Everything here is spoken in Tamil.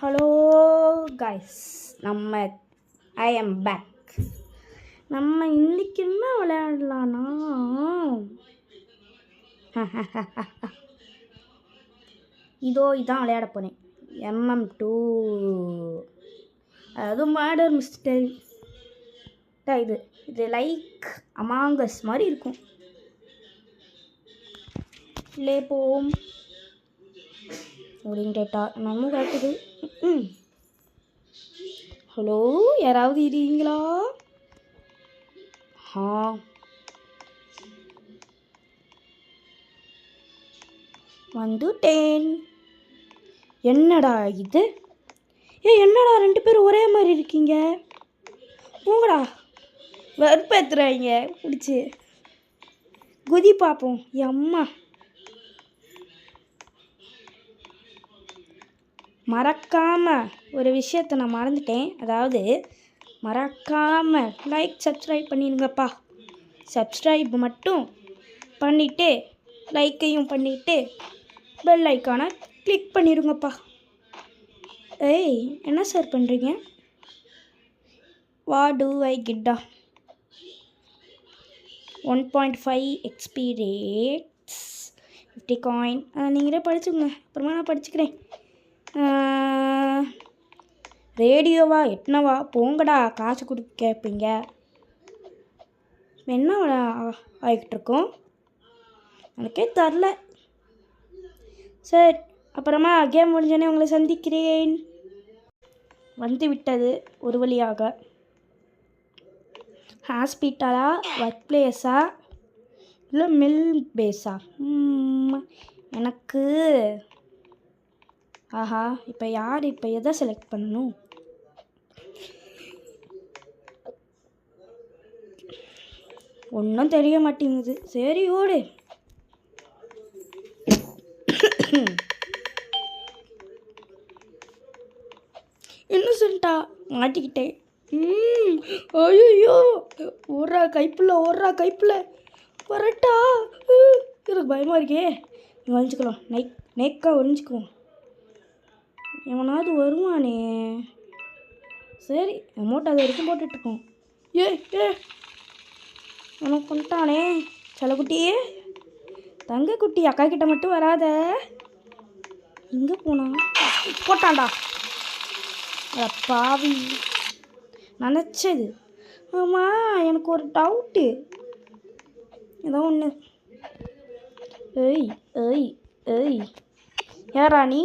Hello guys, I am back. நம்ம இன்னைக்கு என்ன விளையாடலான்னா இதான் விளையாட போகிறேன். MM2, அதாவது மர்டர் மிஸ்டரி. இது லைக் அமாங் அஸ் மாதிரி இருக்கும். உள்ளே போவோம் அப்படின்னு கேட்டா நம்ம காட்டுது. ஹலோ, யாராவது இருக்கீங்களா? வந்துட்டேன். என்னடா இது? என்னடா 2 பேரும் ஒரே மாதிரி இருக்கீங்க? போங்கடா, வெறுப்பேத்துறாங்க. பிடிச்சி குதி பார்ப்போம். அம்மா, மறக்காமல் ஒரு விஷயத்தை நான் மறந்துட்டேன். அதாவது மறக்காமல் சப்ஸ்கிரைப் பண்ணிடுங்கப்பா. சப்ஸ்கிரைப் மட்டும் பண்ணிவிட்டு லைக்கையும் பண்ணிவிட்டு பெல் ஐக்கானை கிளிக் பண்ணிடுங்கப்பா. என்ன சார் பண்ணுறீங்க? வாட் டு ஐ கெட்டா? 1.5 XP ரேட்ஸ், 50 காயின். நீங்களே படிச்சுக்கோங்க, அப்புறமா நான் படிச்சுக்கிறேன். ரேடியோவா எட்டனவா? போங்கடா, காசு கொடுத்து கேட்பீங்க. என்ன ஆகிட்டுருக்கோம் எனக்கே தரல. சரி, அப்புறமா கேம் முடிஞ்சோடனே உங்களை சந்திக்கிறேன். வந்து விட்டது ஒரு வழியாக. ஹாஸ்பிட்டலா, ஒர்க் பிளேஸா, இல்லை மில் பேஸா? எனக்கு இப்போ எதை செலக்ட் பண்ணணும்? ஒன்றும் தெரிய மாட்டேங்குது. சரி, ஓடு. இன்னுசென்ட்டா மாட்டிக்கிட்டேன். ஐயோ, ஓடுறா கைப்புள்ள வரட்டா. எனக்கு பயமாக இருக்கே. ஒழிஞ்சிக்கலாம், நேக்கா ஒழிஞ்சிக்குவோம். எவனாவது வருவானே. சரி, அமௌண்ட் அது வரைக்கும் போட்டுட்ருக்கோம். உனக்கு கொண்டானே செல்லக்குட்டியே. தங்க குட்டி, அக்கா கிட்ட மட்டும் வராத. எங்கே போனா? போட்டான்டா பாவி. நினச்சது. ஆமாம், எனக்கு ஒரு டவுட்டு. ஏதோ ஒன்று. ஏய் யாரா நீ?